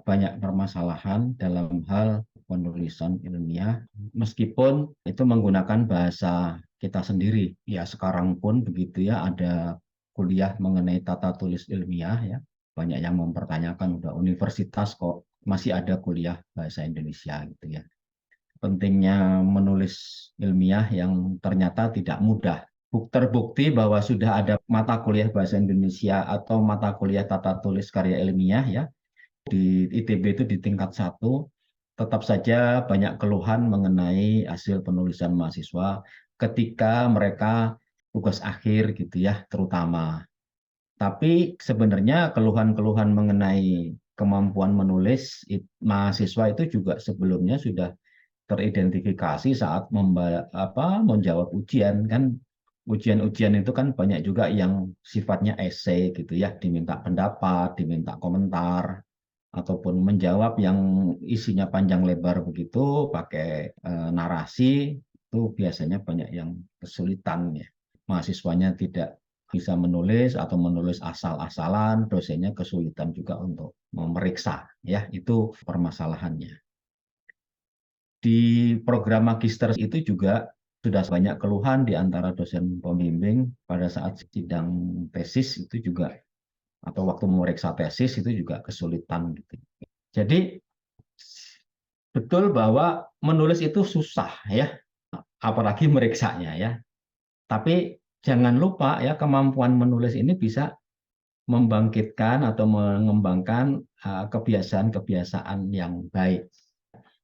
banyak permasalahan dalam hal penulisan ilmiah, meskipun itu menggunakan bahasa kita sendiri. Ya sekarang pun begitu ya, ada kuliah mengenai tata tulis ilmiah ya. Banyak yang mempertanyakan, udah universitas kok masih ada kuliah bahasa Indonesia gitu ya. Pentingnya menulis ilmiah yang ternyata tidak mudah. Terbukti bahwa sudah ada mata kuliah bahasa Indonesia atau mata kuliah tata tulis karya ilmiah ya di ITB itu di tingkat 1, tetap saja banyak keluhan mengenai hasil penulisan mahasiswa ketika mereka tugas akhir gitu ya, terutama. Tapi sebenarnya keluhan-keluhan mengenai kemampuan menulis mahasiswa itu juga sebelumnya sudah teridentifikasi saat menjawab ujian kan. Ujian-ujian itu kan banyak juga yang sifatnya esai gitu ya, diminta pendapat, diminta komentar, ataupun menjawab yang isinya panjang lebar begitu pakai narasi, itu biasanya banyak yang kesulitan ya. Mahasiswanya tidak bisa menulis atau menulis asal-asalan, dosennya kesulitan juga untuk memeriksa ya, itu permasalahannya. Di program magister itu juga sudah banyak keluhan di antara dosen pembimbing pada saat sidang tesis itu juga, atau waktu memeriksa tesis itu juga kesulitan gitu. Jadi betul bahwa menulis itu susah ya, apalagi meriksanya ya. Tapi jangan lupa ya, kemampuan menulis ini bisa membangkitkan atau mengembangkan kebiasaan-kebiasaan yang baik.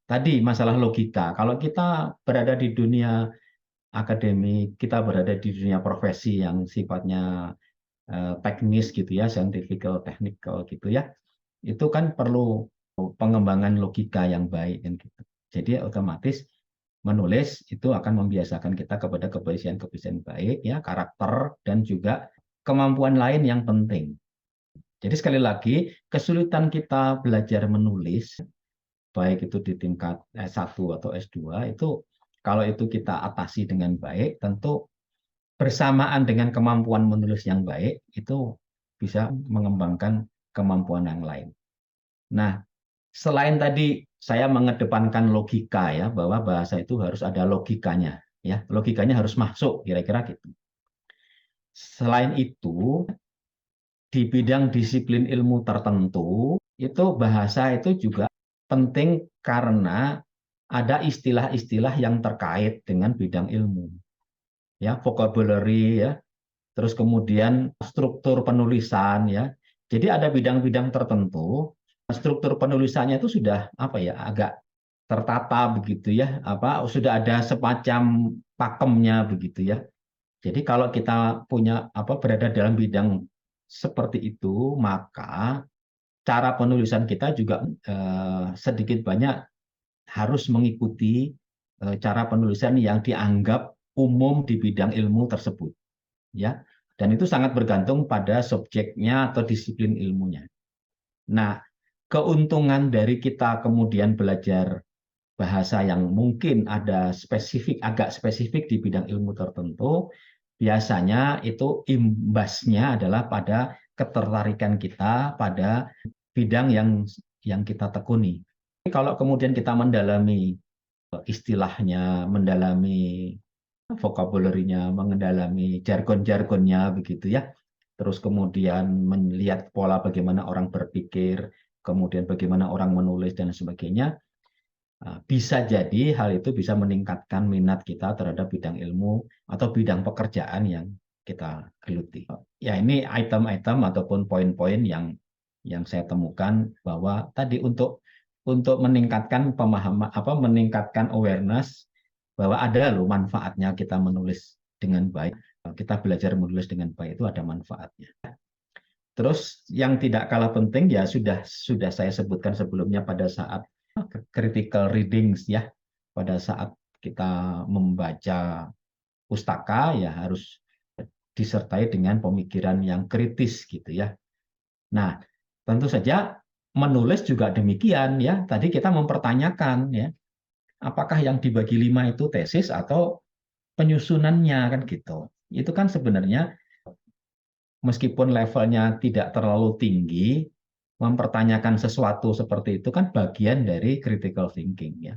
Tadi masalah logika. Kalau kita berada di dunia akademik, kita berada di dunia profesi yang sifatnya teknis gitu ya, scientific, technical gitu ya, itu kan perlu pengembangan logika yang baik kan gitu. Jadi otomatis menulis itu akan membiasakan kita kepada kebiasaan-kebiasaan baik ya, karakter dan juga kemampuan lain yang penting. Jadi sekali lagi, kesulitan kita belajar menulis baik itu di tingkat S1 atau S2 itu, kalau itu kita atasi dengan baik, tentu bersamaan dengan kemampuan menulis yang baik itu bisa mengembangkan kemampuan yang lain. Nah, selain tadi saya mengedepankan logika ya, bahwa bahasa itu harus ada logikanya ya, logikanya harus masuk kira-kira gitu. Selain itu, di bidang disiplin ilmu tertentu itu bahasa itu juga penting karena ada istilah-istilah yang terkait dengan bidang ilmu ya, vocabulary ya, terus kemudian struktur penulisan ya. Jadi ada bidang-bidang tertentu struktur penulisannya itu sudah apa ya, agak tertata begitu ya, apa sudah ada semacam pakemnya begitu ya. Jadi kalau kita punya berada dalam bidang seperti itu, maka cara penulisan kita juga sedikit banyak harus mengikuti cara penulisan yang dianggap umum di bidang ilmu tersebut, ya. Dan itu sangat bergantung pada subjeknya atau disiplin ilmunya. Nah, keuntungan dari kita kemudian belajar bahasa yang mungkin ada agak spesifik di bidang ilmu tertentu, biasanya itu imbasnya adalah pada ketertarikan kita pada bidang yang kita tekuni. Kalau kemudian kita mendalami istilahnya, mendalami vocabulary-nya, mendalami jargon-jargonnya begitu ya, terus kemudian melihat pola bagaimana orang berpikir, kemudian bagaimana orang menulis dan sebagainya, bisa jadi hal itu bisa meningkatkan minat kita terhadap bidang ilmu atau bidang pekerjaan yang kita geluti. Ya, ini item-item ataupun poin-poin yang saya temukan bahwa tadi untuk meningkatkan pemahaman, meningkatkan awareness bahwa ada loh manfaatnya kita menulis dengan baik. Kita belajar menulis dengan baik itu ada manfaatnya. Terus yang tidak kalah penting ya sudah saya sebutkan sebelumnya pada saat critical readings ya, pada saat kita membaca pustaka ya harus disertai dengan pemikiran yang kritis gitu ya. Nah, tentu saja menulis juga demikian ya. Tadi kita mempertanyakan ya, apakah yang dibagi 5 itu tesis atau penyusunannya kan gitu. Itu kan sebenarnya meskipun levelnya tidak terlalu tinggi, mempertanyakan sesuatu seperti itu kan bagian dari critical thinking ya.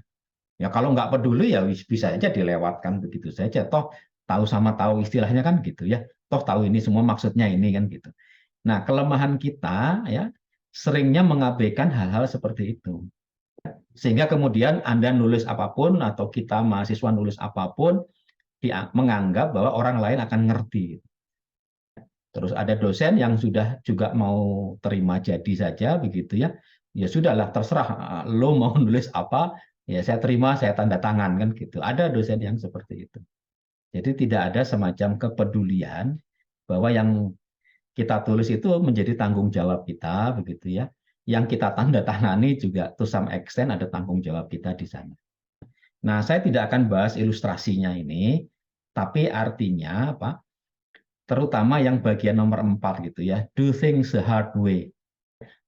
Ya kalau nggak peduli ya bisa aja dilewatkan begitu saja. Toh tahu sama tahu istilahnya kan gitu ya. Toh tahu ini semua maksudnya ini kan gitu. Nah, kelemahan kita ya seringnya mengabaikan hal-hal seperti itu. Sehingga kemudian Anda nulis apapun atau kita mahasiswa nulis apapun menganggap bahwa orang lain akan ngerti. Terus ada dosen yang sudah juga mau terima jadi saja begitu ya. Ya sudahlah terserah lo mau nulis apa, ya saya terima, saya tanda tangan kan gitu. Ada dosen yang seperti itu. Jadi tidak ada semacam kepedulian bahwa yang kita tulis itu menjadi tanggung jawab kita begitu ya. Yang kita tanda tangani juga to some extent ada tanggung jawab kita di sana. Nah, saya tidak akan bahas ilustrasinya ini, tapi artinya apa? Terutama yang bagian nomor 4 gitu ya, do things the hard way.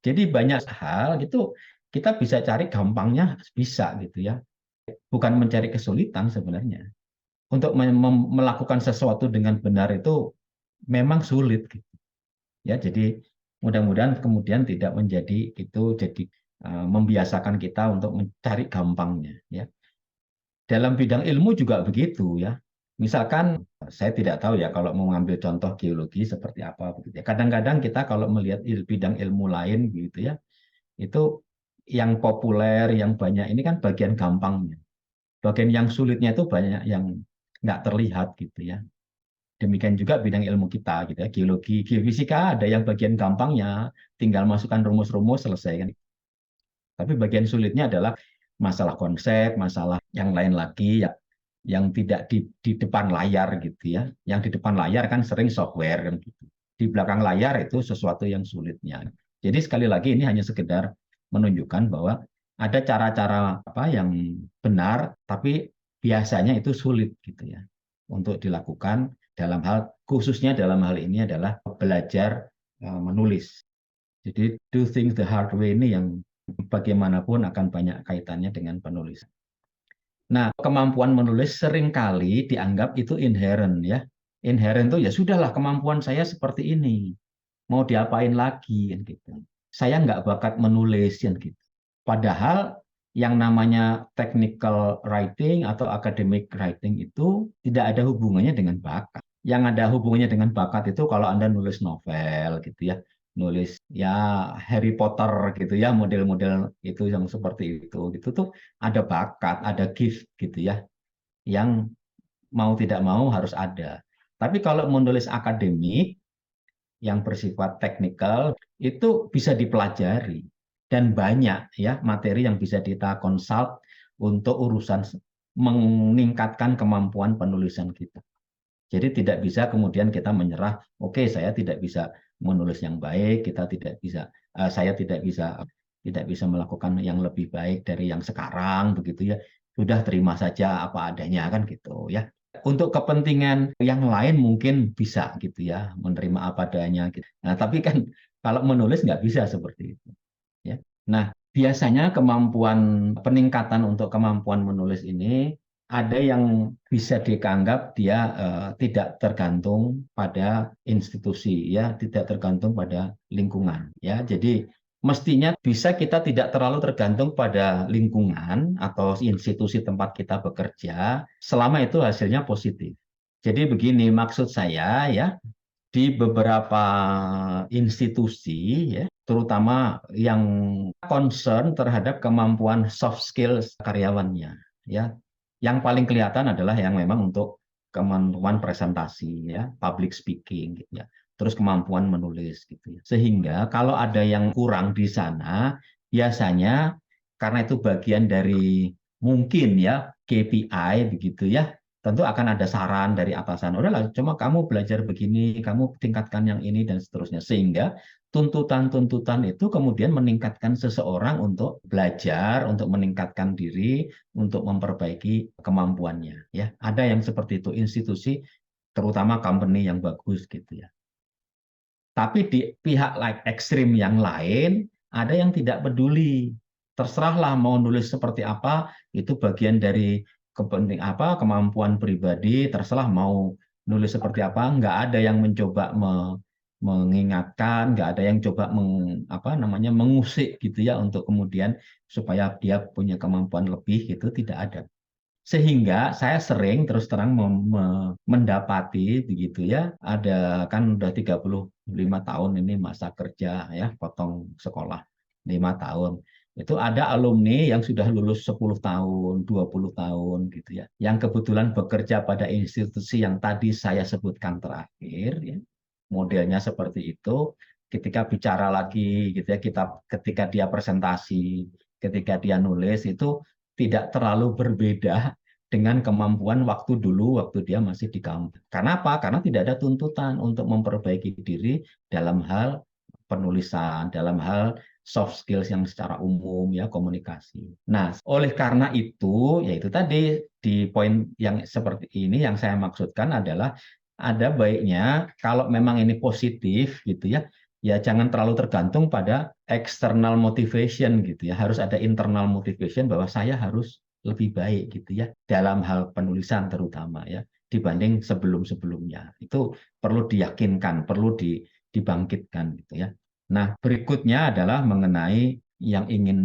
Jadi banyak hal gitu kita bisa cari gampangnya bisa gitu ya, bukan mencari kesulitan sebenarnya. Untuk melakukan sesuatu dengan benar itu memang sulit gitu. Ya, jadi mudah-mudahan kemudian tidak menjadi itu jadi membiasakan kita untuk mencari gampangnya ya. Dalam bidang ilmu juga begitu ya. Misalkan saya tidak tahu ya kalau mau mengambil contoh geologi seperti apa begitu ya. Kadang-kadang kita kalau melihat bidang ilmu lain gitu ya, itu yang populer, yang banyak ini kan bagian gampangnya. Bagian yang sulitnya itu banyak yang nggak terlihat gitu ya. Demikian juga bidang ilmu kita gitu ya, geologi, geofisika ada yang bagian gampangnya, tinggal masukkan rumus-rumus selesai kan. Tapi bagian sulitnya adalah masalah konsep, masalah yang lain lagi ya, yang tidak di depan layar gitu ya. Yang di depan layar kan sering software kan gitu. Di belakang layar itu sesuatu yang sulitnya. Jadi sekali lagi ini hanya sekedar menunjukkan bahwa ada cara-cara apa yang benar tapi biasanya itu sulit gitu ya untuk dilakukan dalam hal khususnya dalam hal ini adalah belajar menulis. Jadi do things the hard way ini yang bagaimanapun akan banyak kaitannya dengan penulisan. Nah, kemampuan menulis seringkali dianggap itu inherent ya. Inherent itu ya sudahlah kemampuan saya seperti ini. Mau diapain lagi kan gitu. Saya nggak bakat menulis kan gitu. Padahal yang namanya technical writing atau academic writing itu tidak ada hubungannya dengan bakat. Yang ada hubungannya dengan bakat itu kalau Anda nulis novel gitu ya, nulis ya Harry Potter gitu ya, model-model itu yang seperti itu tuh ada bakat, ada gift gitu ya, yang mau tidak mau harus ada. Tapi kalau menulis akademik yang bersifat teknikal itu bisa dipelajari dan banyak ya materi yang bisa kita consult untuk urusan meningkatkan kemampuan penulisan kita. Jadi tidak bisa kemudian kita menyerah, oke saya tidak bisa menulis yang baik, kita tidak bisa, saya tidak bisa melakukan yang lebih baik dari yang sekarang begitu ya. Sudah terima saja apa adanya kan gitu ya. Untuk kepentingan yang lain mungkin bisa gitu ya, menerima apa adanya gitu. Nah, tapi kan kalau menulis nggak bisa seperti itu ya. Nah, biasanya peningkatan untuk kemampuan menulis ini ada yang bisa dianggap dia tidak tergantung pada institusi ya, tidak tergantung pada lingkungan ya. Jadi mestinya bisa kita tidak terlalu tergantung pada lingkungan atau institusi tempat kita bekerja selama itu hasilnya positif. Jadi begini maksud saya ya, di beberapa institusi ya, terutama yang concern terhadap kemampuan soft skills karyawannya ya. Yang paling kelihatan adalah yang memang untuk kemampuan presentasi ya, public speaking gitu ya. Terus kemampuan menulis gitu ya. Sehingga kalau ada yang kurang di sana biasanya karena itu bagian dari mungkin ya KPI begitu ya, tentu akan ada saran dari atasan. Udahlah, cuma kamu belajar begini, kamu tingkatkan yang ini dan seterusnya. Sehingga tuntutan-tuntutan itu kemudian meningkatkan seseorang untuk belajar, untuk meningkatkan diri, untuk memperbaiki kemampuannya. Ya, ada yang seperti itu institusi, terutama company yang bagus gitu ya. Tapi di pihak like ekstrim yang lain ada yang tidak peduli. Terserahlah mau nulis seperti apa, itu bagian dari kemampuan pribadi. Terserah mau nulis seperti apa, nggak ada yang mencoba mengingatkan, nggak ada yang coba mengusik gitu ya untuk kemudian supaya dia punya kemampuan lebih, gitu tidak ada. Sehingga saya sering terus terang mendapati begitu ya, ada kan udah 35 tahun ini masa kerja ya, potong sekolah 5 tahun. Itu ada alumni yang sudah lulus 10 tahun, 20 tahun gitu ya. Yang kebetulan bekerja pada institusi yang tadi saya sebutkan terakhir ya. Modelnya seperti itu, ketika bicara lagi gitu ya, ketika dia presentasi, ketika dia nulis itu tidak terlalu berbeda dengan kemampuan waktu dulu, waktu dia masih di kampus. Karena apa? Karena tidak ada tuntutan untuk memperbaiki diri dalam hal penulisan, dalam hal soft skills yang secara umum ya, komunikasi. Nah, oleh karena itu, yaitu tadi di poin yang seperti ini yang saya maksudkan adalah ada baiknya kalau memang ini positif gitu ya, ya jangan terlalu tergantung pada external motivation gitu ya. Harus ada internal motivation bahwa saya harus lebih baik gitu ya dalam hal penulisan terutama ya dibanding sebelum-sebelumnya. Itu perlu diyakinkan, perlu dibangkitkan gitu ya. Nah, berikutnya adalah mengenai yang ingin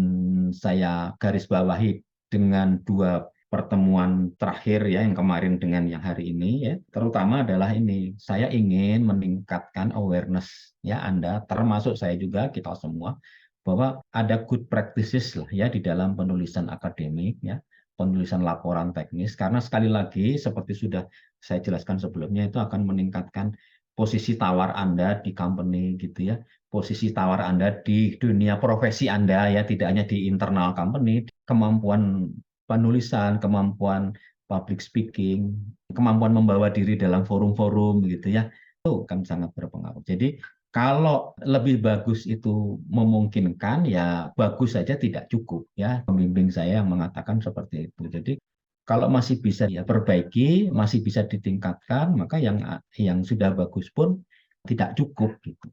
saya garis bawahi dengan dua pertemuan terakhir ya yang kemarin dengan yang hari ini ya, terutama adalah ini, saya ingin meningkatkan awareness ya Anda, termasuk saya juga, kita semua, bahwa ada good practices lah ya di dalam penulisan akademik ya, penulisan laporan teknis, karena sekali lagi seperti sudah saya jelaskan sebelumnya, itu akan meningkatkan posisi tawar Anda di company gitu ya, posisi tawar Anda di dunia profesi Anda ya, tidak hanya di internal company, kemampuan penulisan, kemampuan public speaking, kemampuan membawa diri dalam forum-forum gitu ya, itu kan sangat berpengaruh. Jadi kalau lebih bagus itu memungkinkan ya bagus saja tidak cukup ya. Pembimbing saya yang mengatakan seperti itu. Jadi kalau masih bisa ya perbaiki, masih bisa ditingkatkan, maka yang sudah bagus pun tidak cukup gitu.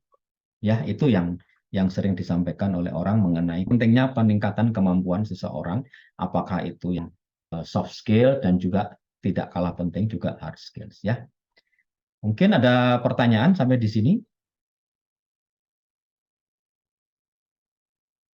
Ya, itu yang sering disampaikan oleh orang mengenai pentingnya peningkatan kemampuan seseorang, apakah itu yang soft skill dan juga tidak kalah penting juga hard skills ya. Mungkin ada pertanyaan sampai di sini?